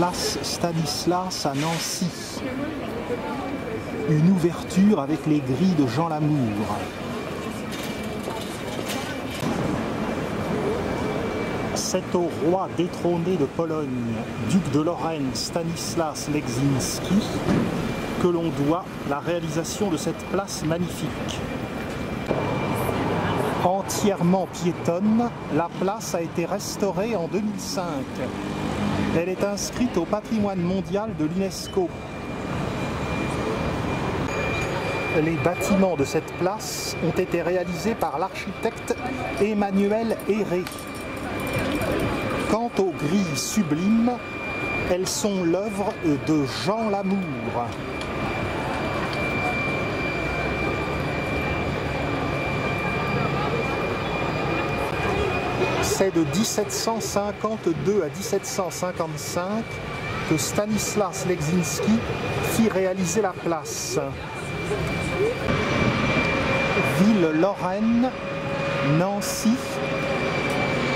Place Stanislas à Nancy. Une ouverture avec les grilles de Jean Lamour. C'est au roi détrôné de Pologne, duc de Lorraine Stanislas Leczinski, que l'on doit la réalisation de cette place magnifique. Entièrement piétonne, la place a été restaurée en 2005. Elle est inscrite au patrimoine mondial de l'UNESCO. Les bâtiments de cette place ont été réalisés par l'architecte Emmanuel Héré. Quant aux grilles sublimes, elles sont l'œuvre de Jean Lamour. C'est de 1752 à 1755 que Stanislas Leczinski fit réaliser la place. Ville lorraine, Nancy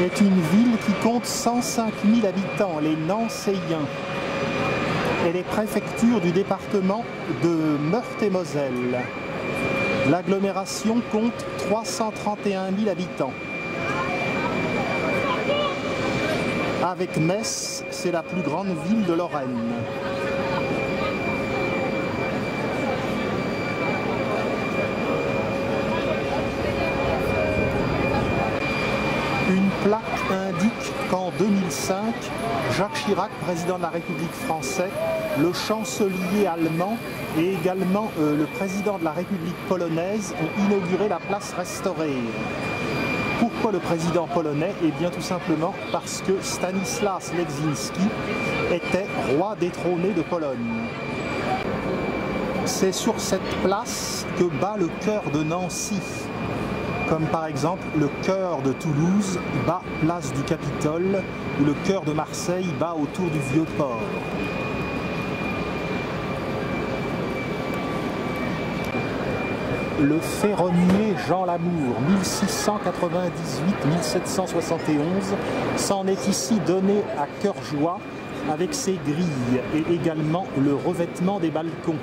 est une ville qui compte 105 000 habitants, les Nancéiens. Elle est préfecture du département de Meurthe-et-Moselle. L'agglomération compte 331 000 habitants. Avec Metz, c'est la plus grande ville de Lorraine. Une plaque indique qu'en 2005, Jacques Chirac, président de la République française, le chancelier allemand et également le président de la République polonaise ont inauguré la place restaurée. Pourquoi le président polonais? Eh bien tout simplement parce que Stanislas Leczinski était roi détrôné de Pologne. C'est sur cette place que bat le cœur de Nancy, comme par exemple le cœur de Toulouse bat place du Capitole ou le cœur de Marseille bat autour du Vieux-Port. Le ferronnier Jean Lamour, 1698-1771, s'en est ici donné à cœur joie avec ses grilles et également le revêtement des balcons.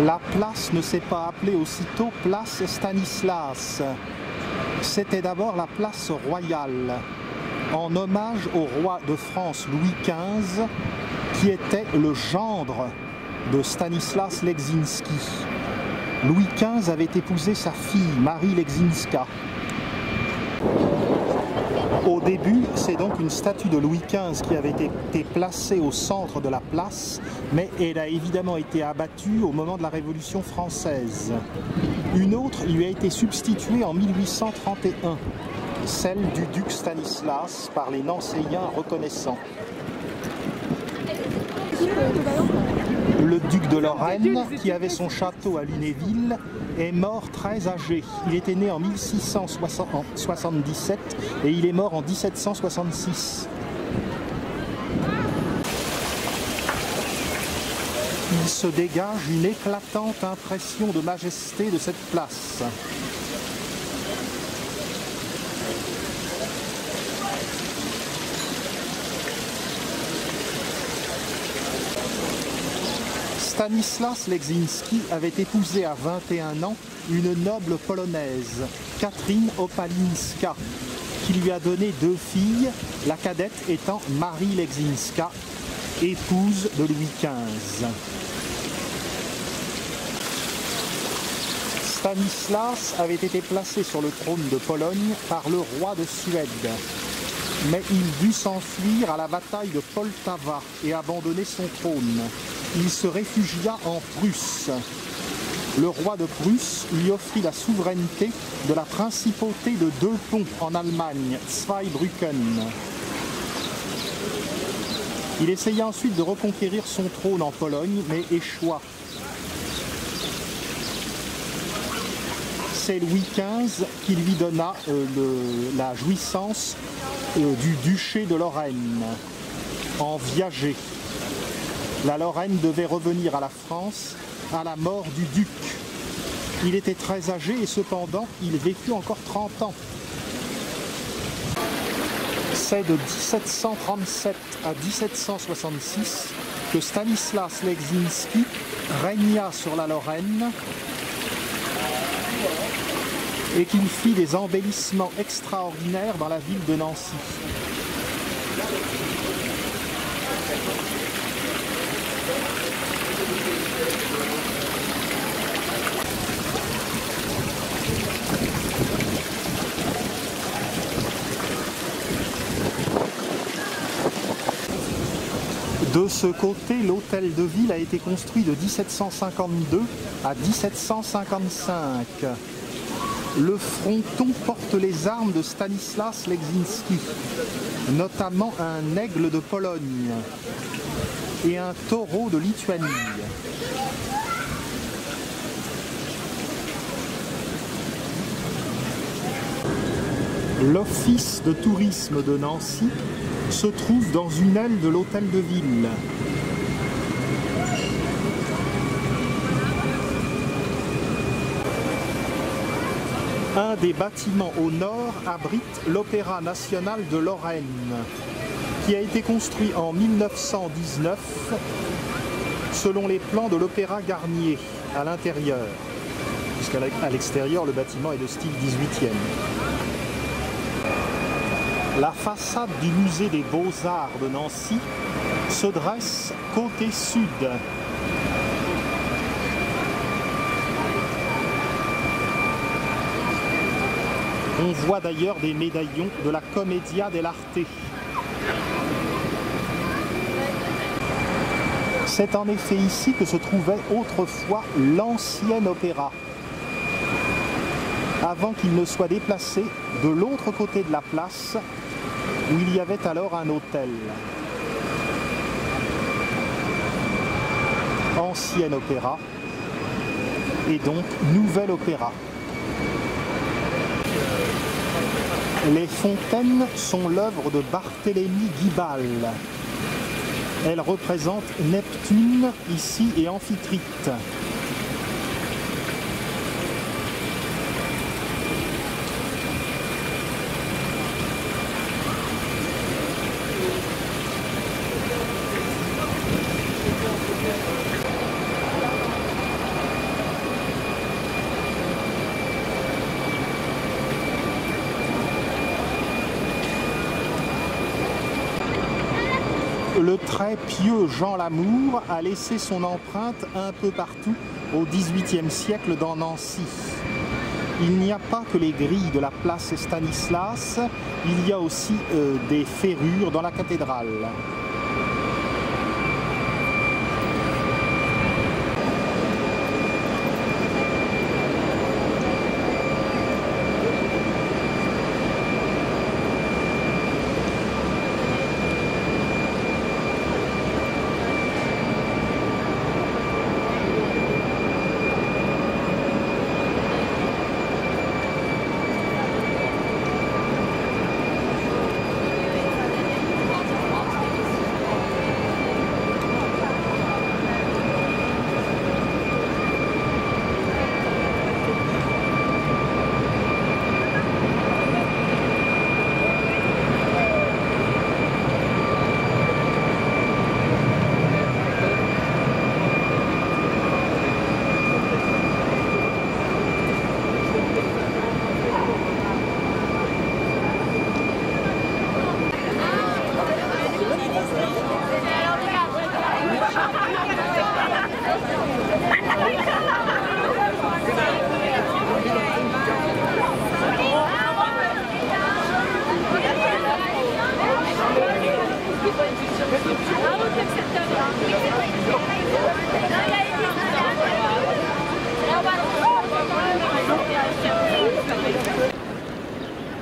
La place ne s'est pas appelée aussitôt place Stanislas. C'était d'abord la place royale, en hommage au roi de France Louis XV, qui était le gendre de Stanislas Leczinski. Louis XV avait épousé sa fille, Marie Leczinska. Au début, c'est donc une statue de Louis XV qui avait été placée au centre de la place, mais elle a évidemment été abattue au moment de la Révolution française. Une autre lui a été substituée en 1831, celle du duc Stanislas par les Nancéiens reconnaissants. Le duc de Lorraine, qui avait son château à Lunéville, est mort très âgé. Il était né en 1677 et il est mort en 1766. Il se dégage une éclatante impression de majesté de cette place. Stanislas Leczinski avait épousé à 21 ans une noble polonaise, Catherine Opalinska, qui lui a donné 2 filles, la cadette étant Marie Leczinska, épouse de Louis XV. Stanislas avait été placé sur le trône de Pologne par le roi de Suède, mais il dut s'enfuir à la bataille de Poltava et abandonner son trône. Il se réfugia en Prusse. Le roi de Prusse lui offrit la souveraineté de la principauté de 2 ponts en Allemagne, Zweibrücken. Il essaya ensuite de reconquérir son trône en Pologne, mais échoua. c'est Louis XV qui lui donna la jouissance du duché de Lorraine en viager. La Lorraine devait revenir à la France à la mort du duc. Il était très âgé et cependant il vécut encore 30 ans. C'est de 1737 à 1766 que Stanislas Leczinski régna sur la Lorraine et qu'il fit des embellissements extraordinaires dans la ville de Nancy. De ce côté, l'hôtel de ville a été construit de 1752 à 1755. Le fronton porte les armes de Stanislas Leczinski, notamment un aigle de Pologne et un taureau de Lituanie. L'office de tourisme de Nancy se trouve dans une aile de l'hôtel de ville. Un des bâtiments au nord abrite l'Opéra national de Lorraine, qui a été construit en 1919 selon les plans de l'Opéra Garnier à l'intérieur, puisqu'à l'extérieur le bâtiment est de style 18e. La façade du musée des Beaux-Arts de Nancy se dresse côté sud. On voit d'ailleurs des médaillons de la Commedia dell'Arte. C'est en effet ici que se trouvait autrefois l'ancien opéra, avant qu'il ne soit déplacé de l'autre côté de la place, où il y avait alors un hôtel. Ancien opéra, et donc nouvel opéra. Les fontaines sont l'œuvre de Barthélemy Guibal. Elles représentent Neptune ici et Amphitrite. Le très pieux Jean Lamour a laissé son empreinte un peu partout au XVIIIe siècle dans Nancy. Il n'y a pas que les grilles de la place Stanislas, il y a aussi des ferrures dans la cathédrale.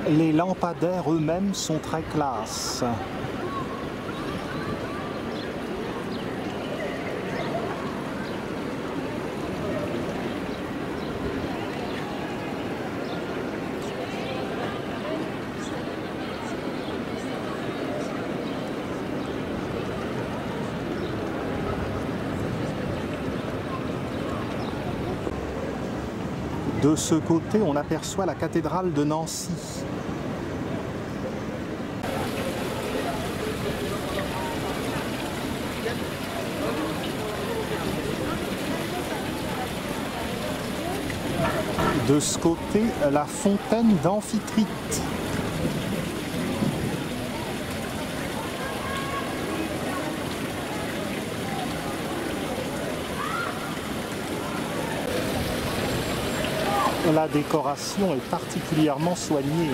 Les lampadaires eux-mêmes sont très classe. De ce côté, on aperçoit la cathédrale de Nancy. De ce côté, la fontaine d'Amphitrite. La décoration est particulièrement soignée.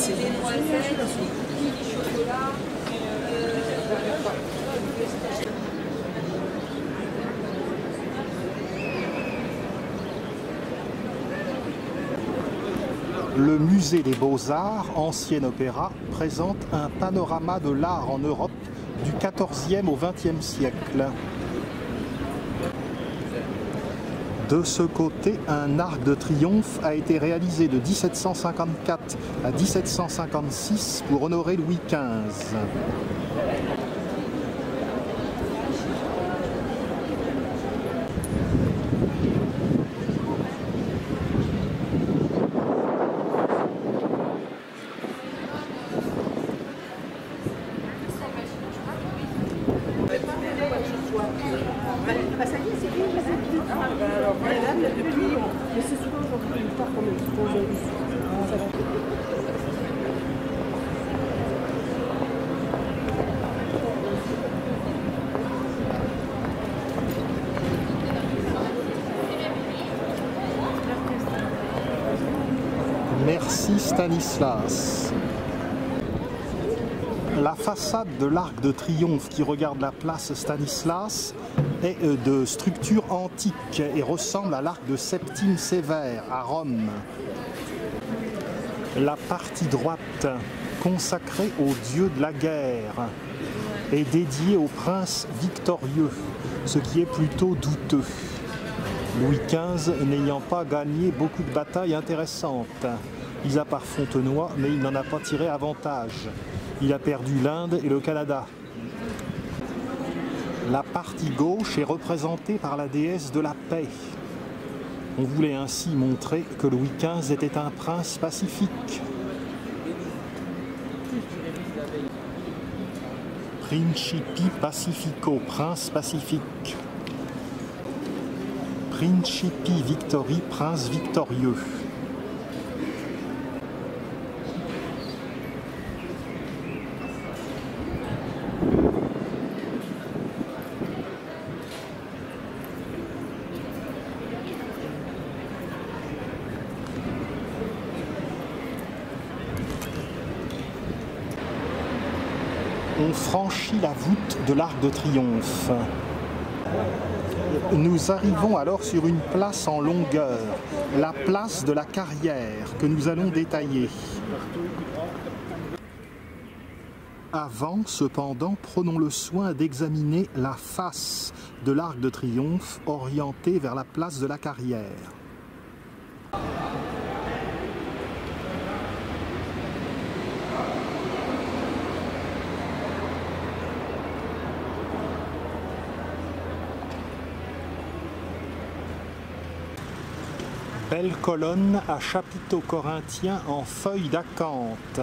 Des noisettes, du chocolat. Le musée des Beaux-Arts, ancien opéra, présente un panorama de l'art en Europe du XIVe au XXe siècle. De ce côté, un arc de triomphe a été réalisé de 1754 à 1756 pour honorer Louis XV. Merci Stanislas. La façade de l'Arc de Triomphe qui regarde la place Stanislas est de structure antique et ressemble à l'arc de Septime Sévère à Rome. La partie droite, consacrée au dieu de la guerre, est dédiée au prince victorieux, ce qui est plutôt douteux. Louis XV n'ayant pas gagné beaucoup de batailles intéressantes, mis à part Fontenoy, mais il n'en a pas tiré avantage. Il a perdu l'Inde et le Canada. La partie gauche est représentée par la déesse de la paix. On voulait ainsi montrer que Louis XV était un prince pacifique. Principi Pacifico, prince pacifique. Principi Victori, prince victorieux. On franchit la voûte de l'Arc de Triomphe. Nous arrivons alors sur une place en longueur, la place de la Carrière, que nous allons détailler. Avant, cependant, prenons le soin d'examiner la face de l'Arc de Triomphe orientée vers la place de la Carrière. Belle colonne à chapiteau corinthien en feuilles d'acanthe.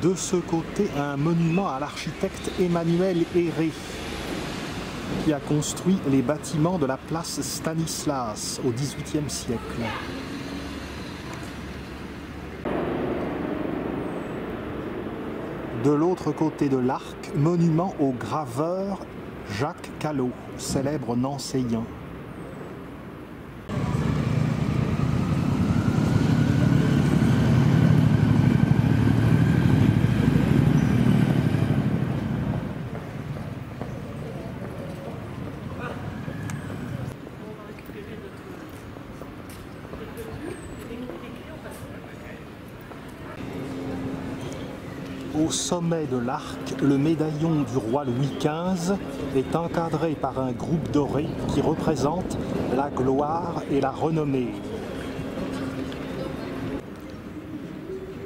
De ce côté, un monument à l'architecte Emmanuel Héré, qui a construit les bâtiments de la place Stanislas au XVIIIe siècle. De l'autre côté de l'arc, monument au graveur Jacques Callot, célèbre nancéien. Au sommet de l'arc, le médaillon du roi Louis XV est encadré par un groupe doré qui représente la gloire et la renommée.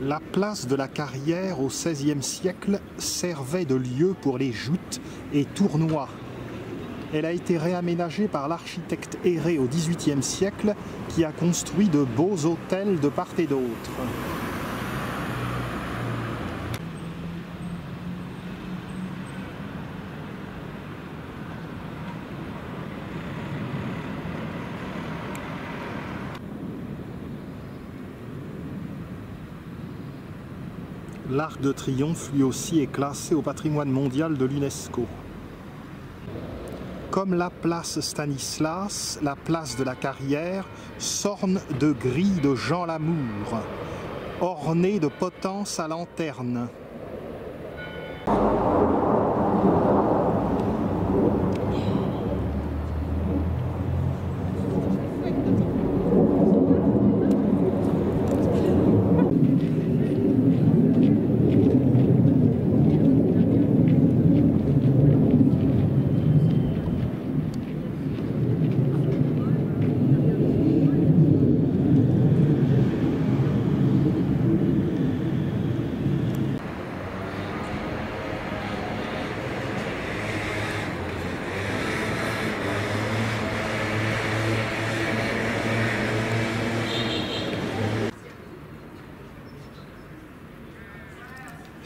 La place de la Carrière au XVIe siècle servait de lieu pour les joutes et tournois. Elle a été réaménagée par l'architecte Héré au XVIIIe siècle qui a construit de beaux hôtels de part et d'autre. L'Arc de Triomphe, lui aussi, est classé au patrimoine mondial de l'UNESCO. Comme la place Stanislas, la place de la Carrière s'orne de grilles de Jean Lamour, ornées de potences à lanterne.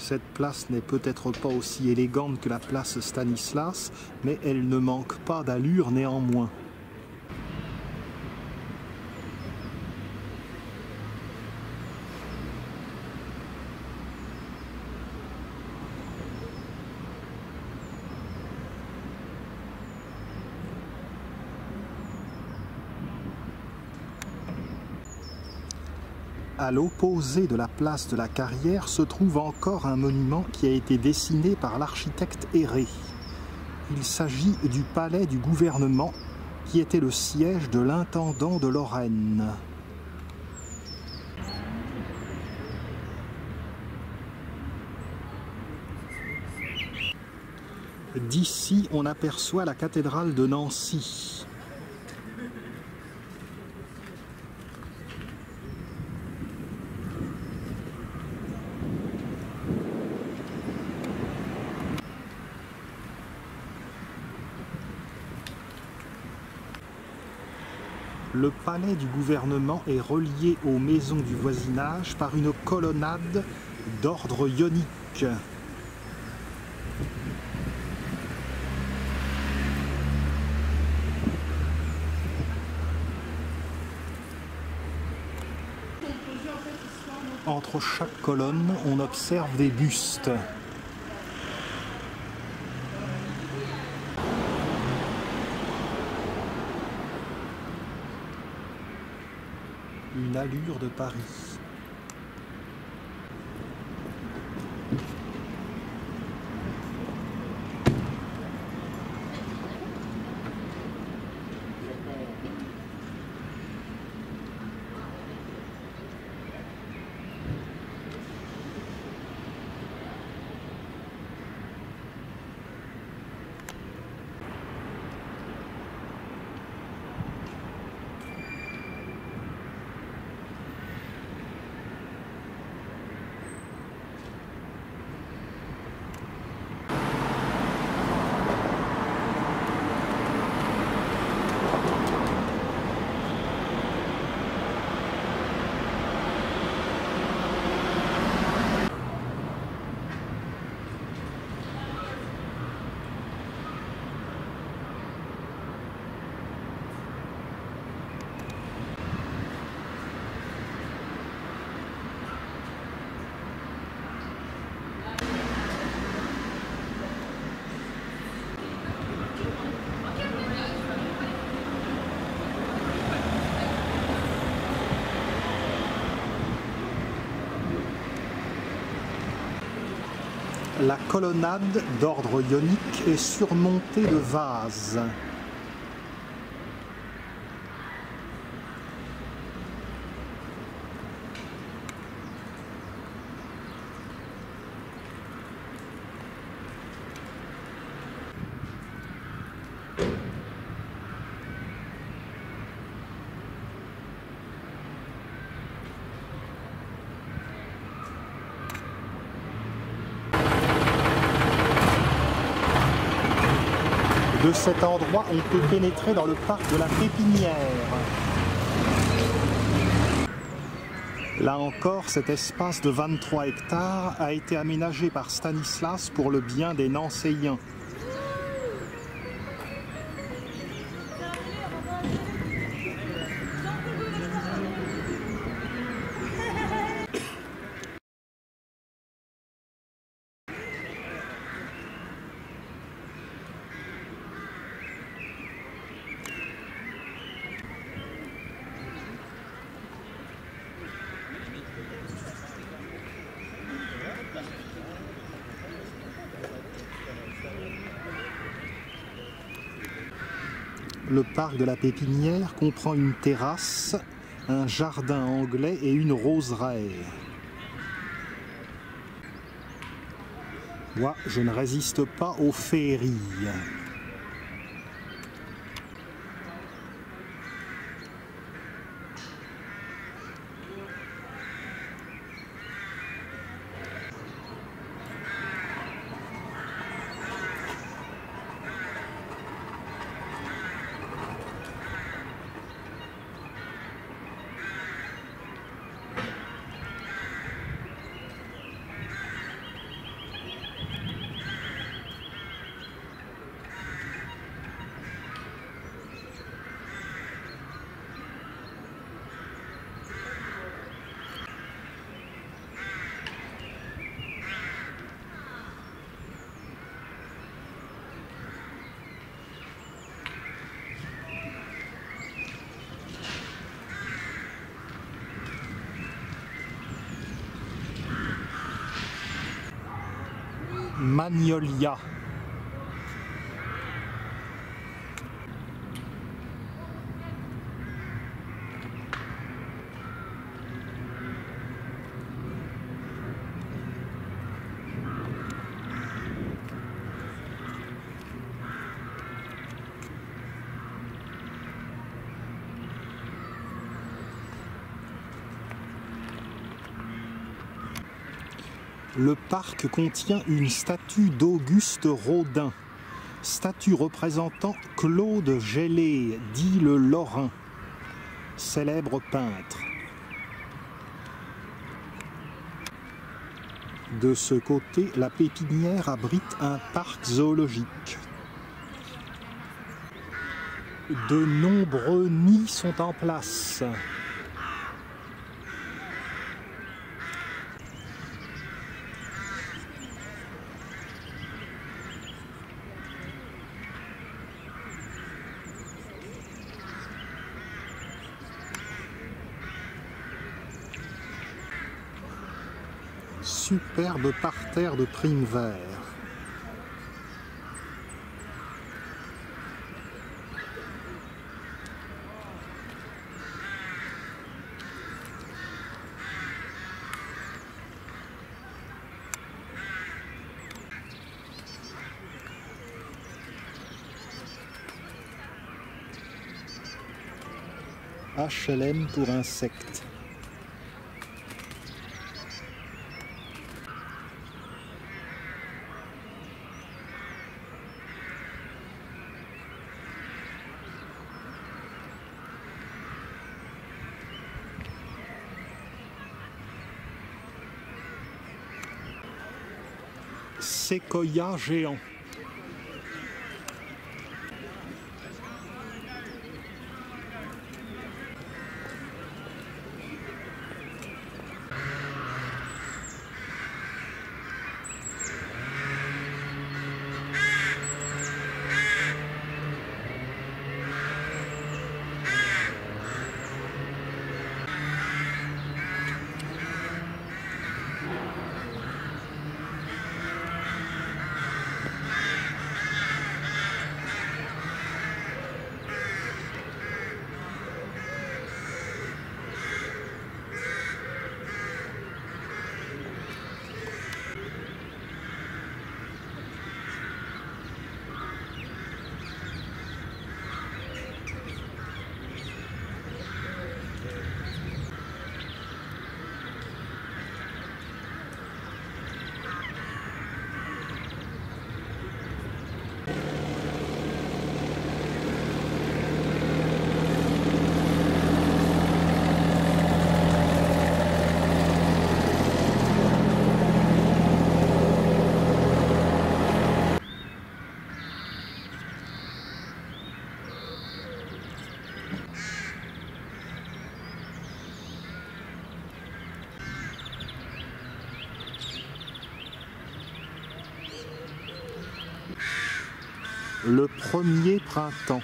Cette place n'est peut-être pas aussi élégante que la place Stanislas, mais elle ne manque pas d'allure néanmoins. À l'opposé de la place de la Carrière se trouve encore un monument qui a été dessiné par l'architecte Héré. Il s'agit du palais du gouvernement qui était le siège de l'intendant de Lorraine. D'ici, on aperçoit la cathédrale de Nancy. Le palais du gouvernement est relié aux maisons du voisinage par une colonnade d'ordre ionique. Entre chaque colonne, on observe des bustes. Une allure de Paris. La colonnade d'ordre ionique est surmontée de vases. De cet endroit, on peut pénétrer dans le parc de la Pépinière. Là encore, cet espace de 23 hectares a été aménagé par Stanislas pour le bien des Nancéiens. Le parc de la Pépinière comprend une terrasse, un jardin anglais et une roseraie. Moi, je ne résiste pas aux féeries. Magnolia. Le parc contient une statue d'Auguste Rodin, statue représentant Claude Gellée, dit le Lorrain, célèbre peintre. De ce côté, la Pépinière abrite un parc zoologique. De nombreux nids sont en place. Superbe parterre de prime vert. HLM pour insectes. Séquoia géant. Le premier printemps.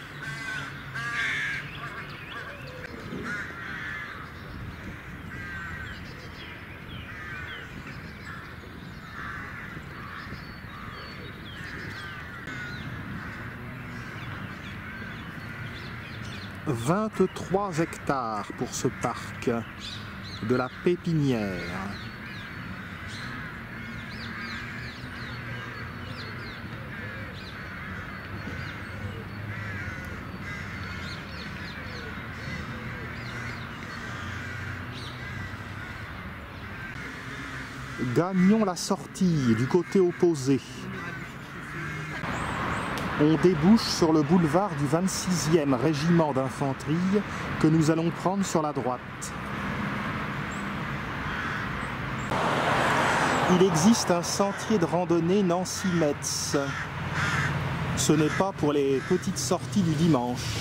« 23 hectares pour ce parc de la Pépinière. » Gagnons la sortie du côté opposé. On débouche sur le boulevard du 26e régiment d'infanterie que nous allons prendre sur la droite. Il existe un sentier de randonnée Nancy-Metz. Ce n'est pas pour les petites sorties du dimanche.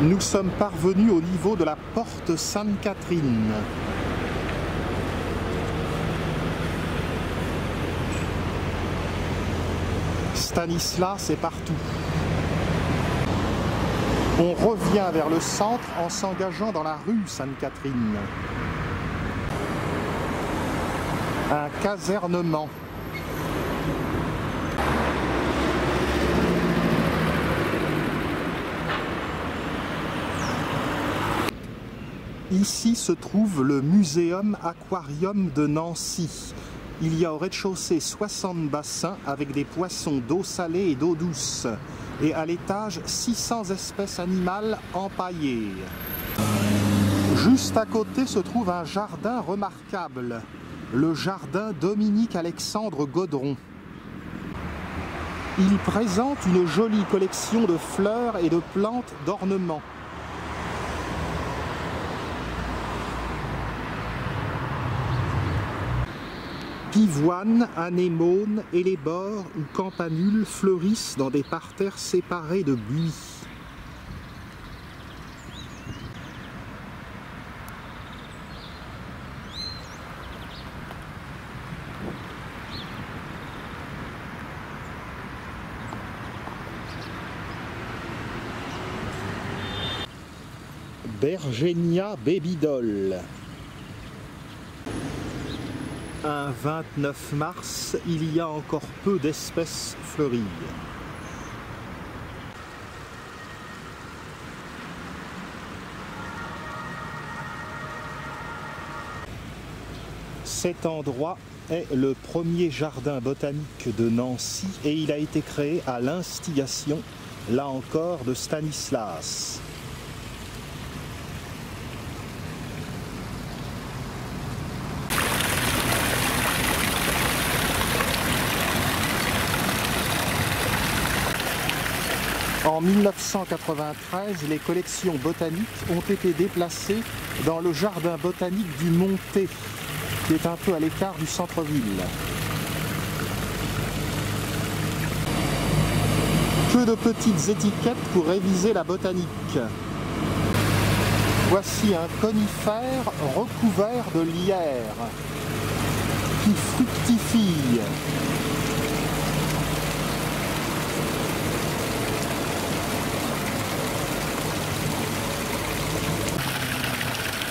Nous sommes parvenus au niveau de la porte Sainte-Catherine. Stanislas est partout. On revient vers le centre en s'engageant dans la rue Sainte-Catherine. Un casernement. Ici se trouve le Muséum Aquarium de Nancy. Il y a au rez-de-chaussée 60 bassins avec des poissons d'eau salée et d'eau douce. Et à l'étage, 600 espèces animales empaillées. Juste à côté se trouve un jardin remarquable, le jardin Dominique-Alexandre Gaudron. Il présente une jolie collection de fleurs et de plantes d'ornement. Pivoine, anémone, hellébore ou campanule fleurissent dans des parterres séparés de buis. Bergenia babydoll. Un 29 mars, il y a encore peu d'espèces fleuries. Cet endroit est le premier jardin botanique de Nancy et il a été créé à l'instigation, là encore, de Stanislas. En 1993, les collections botaniques ont été déplacées dans le jardin botanique du Montet, qui est un peu à l'écart du centre-ville. Que de petites étiquettes pour réviser la botanique. Voici un conifère recouvert de lierre qui fructifie.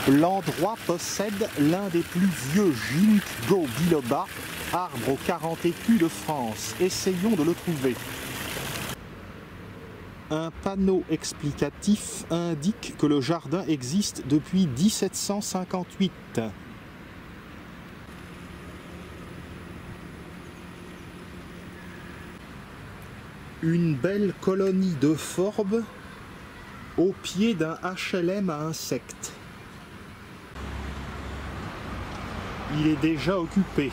L'endroit possède l'un des plus vieux ginkgo biloba, arbre aux 40 écus de France. Essayons de le trouver. Un panneau explicatif indique que le jardin existe depuis 1758. Une belle colonie de forbes au pied d'un HLM à insectes. Il est déjà occupé.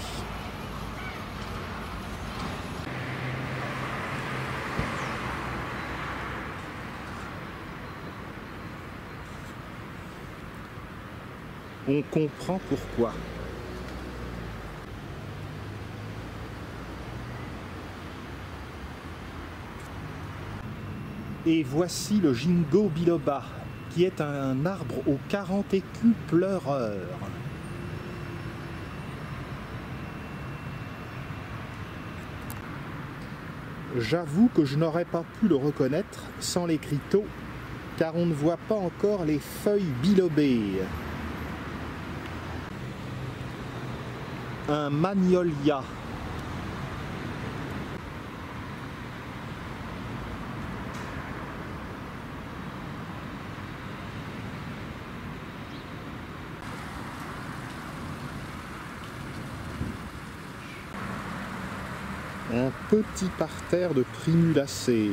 On comprend pourquoi. Et voici le ginkgo biloba, qui est un arbre aux 40 écus pleureurs. J'avoue que je n'aurais pas pu le reconnaître sans l'écriteau, car on ne voit pas encore les feuilles bilobées. Un magnolia. Un petit parterre de primulacées.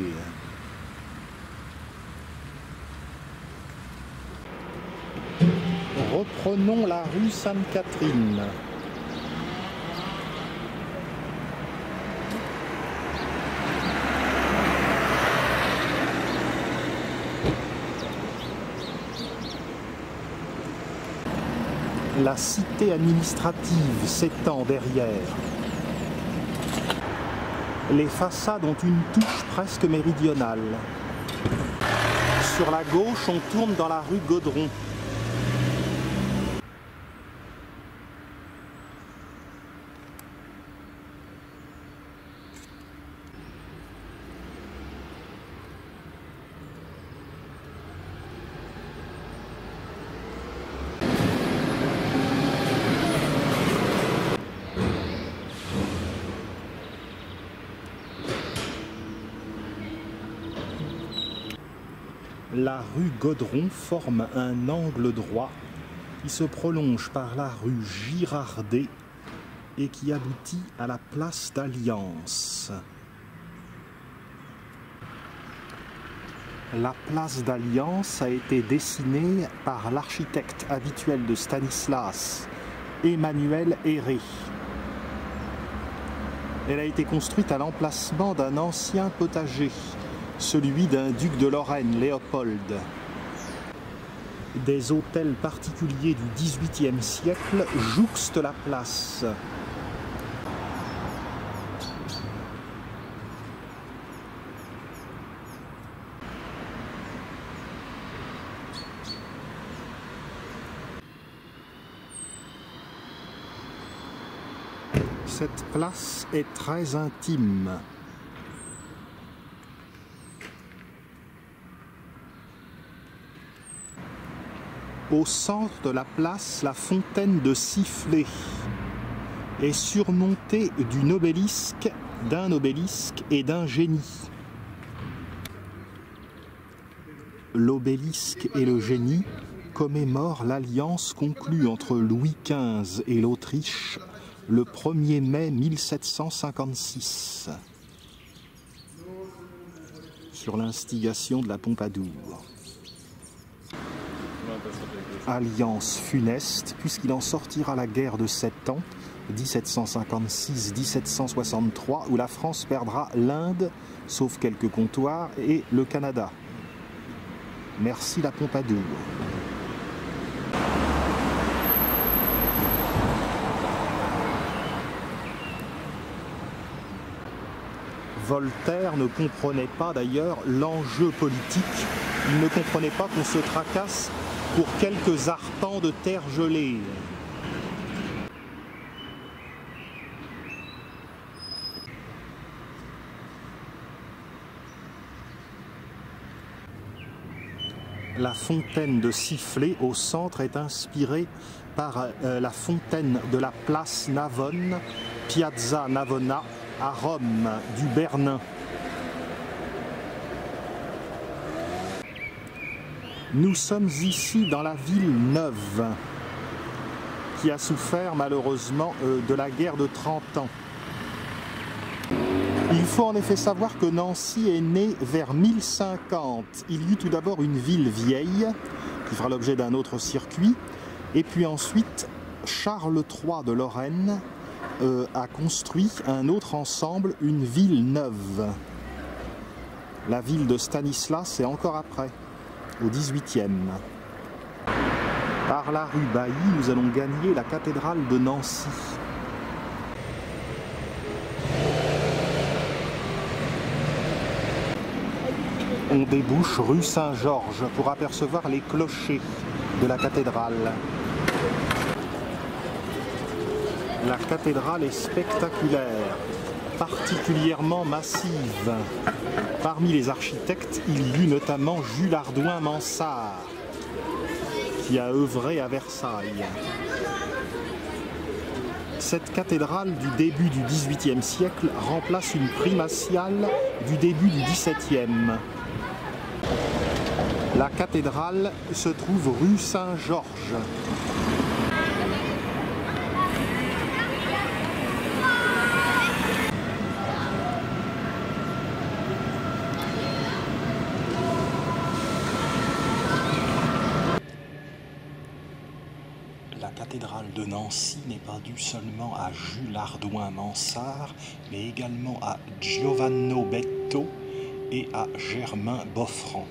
Reprenons la rue Sainte-Catherine. La cité administrative s'étend derrière. Les façades ont une touche presque méridionale. Sur la gauche, on tourne dans la rue Gaudron. La rue Gaudron forme un angle droit qui se prolonge par la rue Girardet et qui aboutit à la place d'Alliance. La place d'Alliance a été dessinée par l'architecte habituel de Stanislas, Emmanuel Héré. Elle a été construite à l'emplacement d'un ancien potager, celui d'un duc de Lorraine, Léopold. Des hôtels particuliers du XVIIIe siècle jouxtent la place. Cette place est très intime. Au centre de la place, la fontaine de Sifflé est surmontée d'un obélisque et d'un génie. L'obélisque et le génie commémorent l'alliance conclue entre Louis XV et l'Autriche le 1er mai 1756, sur l'instigation de la Pompadour. Alliance funeste, puisqu'il en sortira la guerre de 7 ans, 1756-1763, où la France perdra l'Inde, sauf quelques comptoirs, et le Canada. Merci la Pompadour. Voltaire ne comprenait pas d'ailleurs l'enjeu politique. Il ne comprenait pas qu'on se tracasse pour quelques arpents de terre gelée. La fontaine de Sifflé au centre est inspirée par la fontaine de la place Navone, Piazza Navona, à Rome, du Bernin. Nous sommes ici dans la ville neuve, qui a souffert malheureusement de la guerre de 30 ans. Il faut en effet savoir que Nancy est née vers 1050. Il y eut tout d'abord une ville vieille, qui fera l'objet d'un autre circuit, et puis ensuite Charles III de Lorraine a construit un autre ensemble, une ville neuve. La ville de Stanislas, c'est encore après, au XVIIIe. Par la rue Bailly, nous allons gagner la cathédrale de Nancy. On débouche rue Saint-Georges pour apercevoir les clochers de la cathédrale. La cathédrale est spectaculaire, particulièrement massive. Parmi les architectes, il y eut notamment Jules Hardouin-Mansart, qui a œuvré à Versailles. Cette cathédrale du début du XVIIIe siècle remplace une primatiale du début du XVIIe. La cathédrale se trouve rue Saint-Georges. La cathédrale de Nancy n'est pas due seulement à Jules Hardouin-Mansart, mais également à Giovanni Betto et à Germain Boffrand.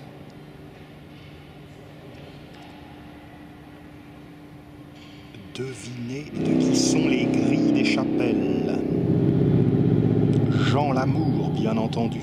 Devinez de qui sont les grilles des chapelles. Jean Lamour, bien entendu.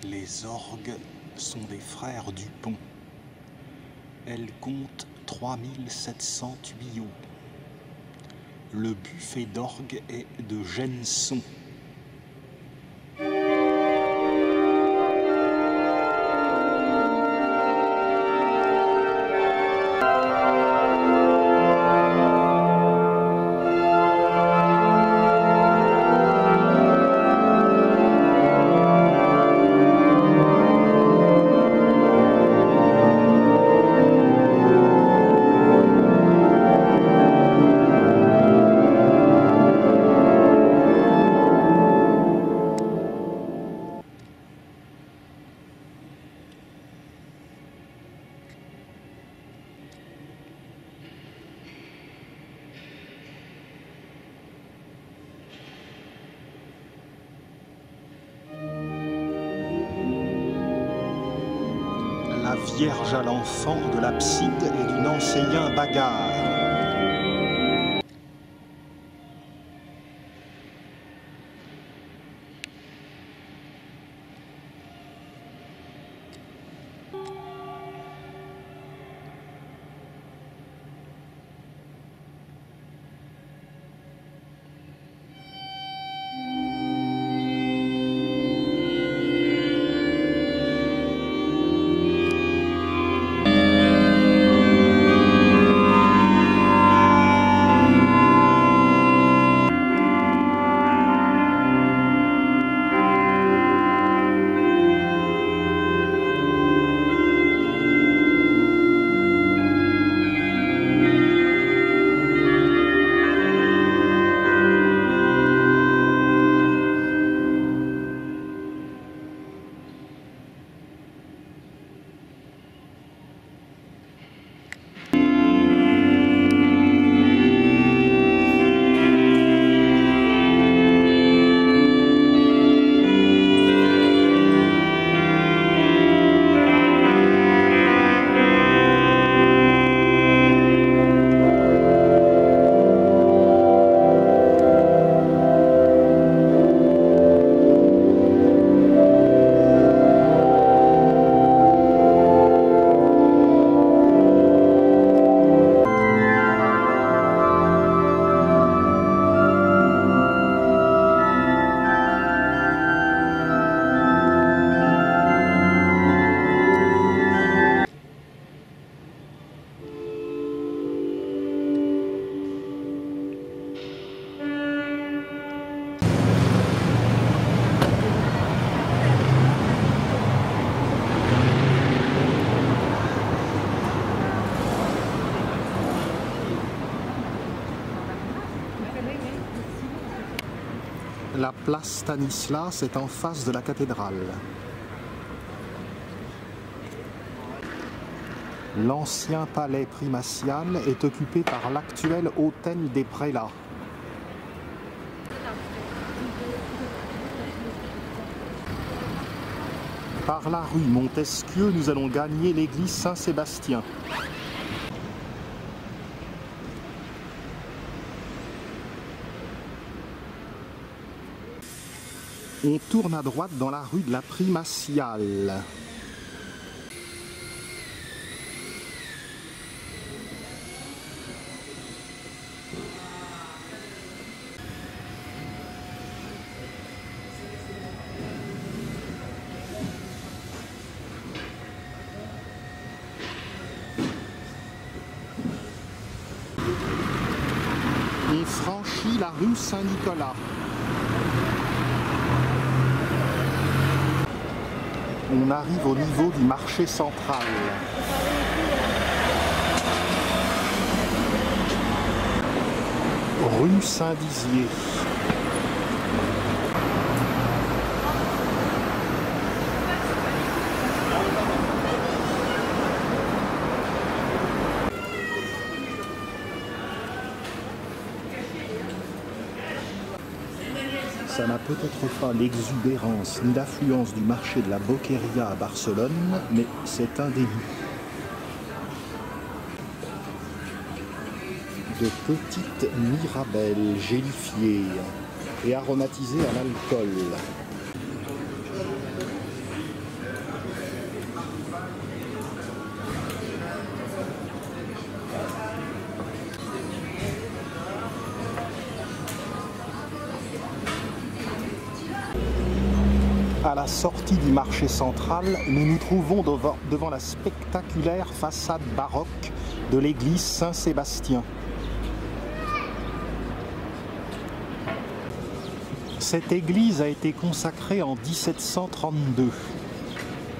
Les orgues sont des frères Dupont. Elles comptent 3700 tuyaux. Le buffet d'orgue est de Genson. La Vierge à l'enfant de l'abside et du Nancéien bagarre. La place Stanislas est en face de la cathédrale. L'ancien palais primatial est occupé par l'actuel hôtel des Prélats. Par la rue Montesquieu, nous allons gagner l'église Saint-Sébastien. On tourne à droite dans la rue de la Primatiale. On franchit la rue Saint-Nicolas. On arrive au niveau du marché central. Rue Saint-Dizier. Ça n'a peut-être pas l'exubérance ni l'affluence du marché de la Boqueria à Barcelone, mais c'est un début. De petites mirabelles gélifiées et aromatisées à l'alcool. À la sortie du marché central, nous nous trouvons devant la spectaculaire façade baroque de l'église Saint-Sébastien. Cette église a été consacrée en 1732.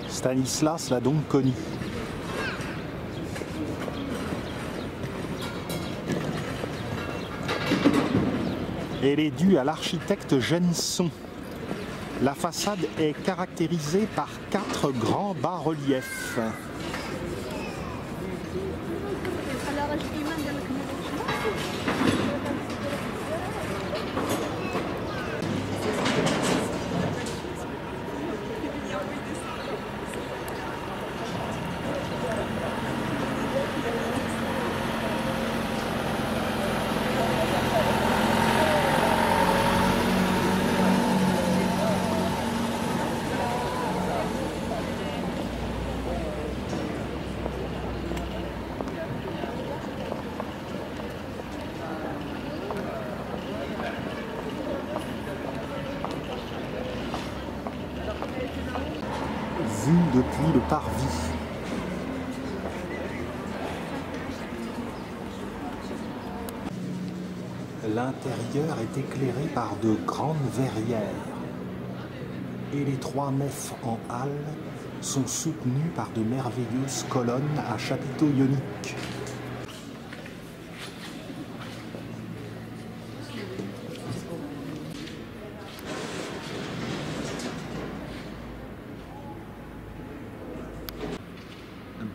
Stanislas l'a donc connue. Elle est due à l'architecte Genson. La façade est caractérisée par 4 grands bas-reliefs. Vue depuis le parvis. L'intérieur est éclairé par de grandes verrières et les 3 nefs en halle sont soutenues par de merveilleuses colonnes à chapiteaux ioniques.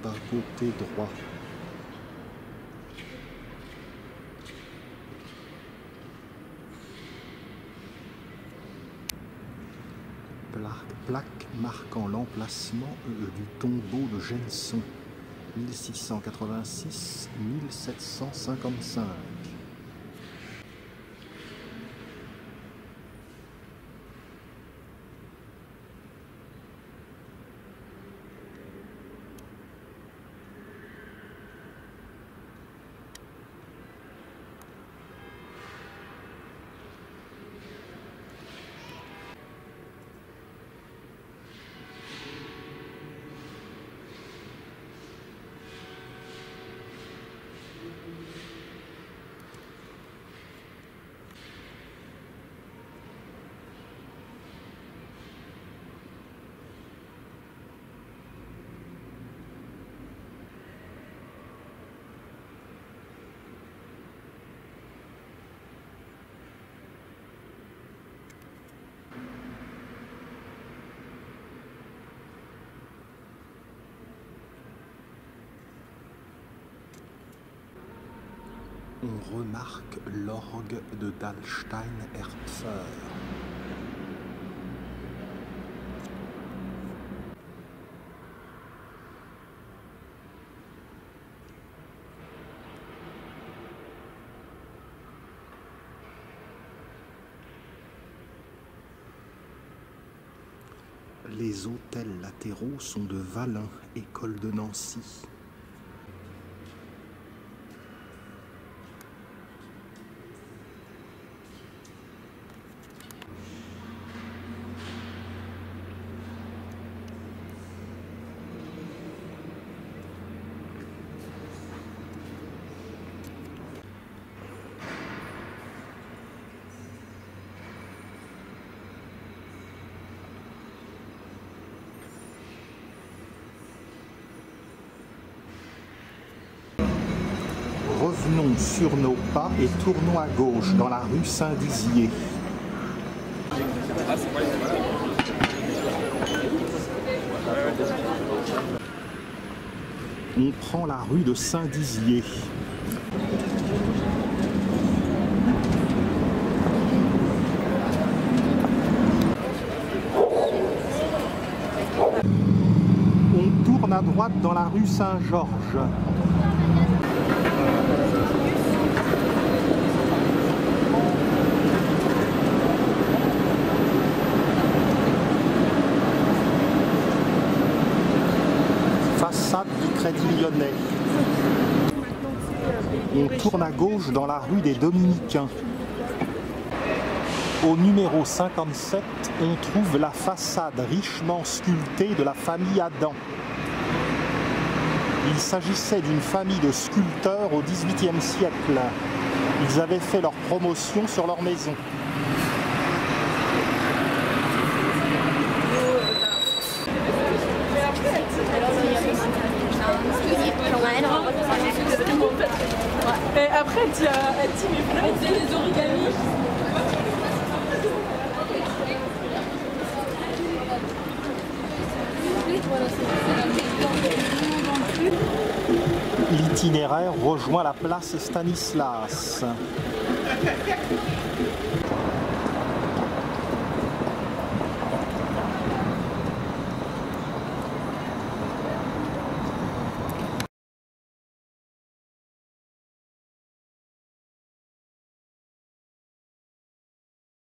Bas-côté droit. Plaque marquant l'emplacement du tombeau de Genson, 1686-1755. On remarque l'orgue de Dallstein-Erpfer. Les autels latéraux sont de Valin, école de Nancy. Revenons sur nos pas et tournons à gauche dans la rue Saint-Dizier. On prend la rue de Saint-Dizier. On tourne à droite dans la rue Saint-Georges. Façade du Crédit Lyonnais. On tourne à gauche dans la rue des Dominicains. Au numéro 57, on trouve la façade richement sculptée de la famille Adam. Il s'agissait d'une famille de sculpteurs au XVIIIe siècle. Ils avaient fait leur promotion sur leur maison. Et après, elle dit mais vous faites les origamis. L'itinéraire rejoint la place Stanislas.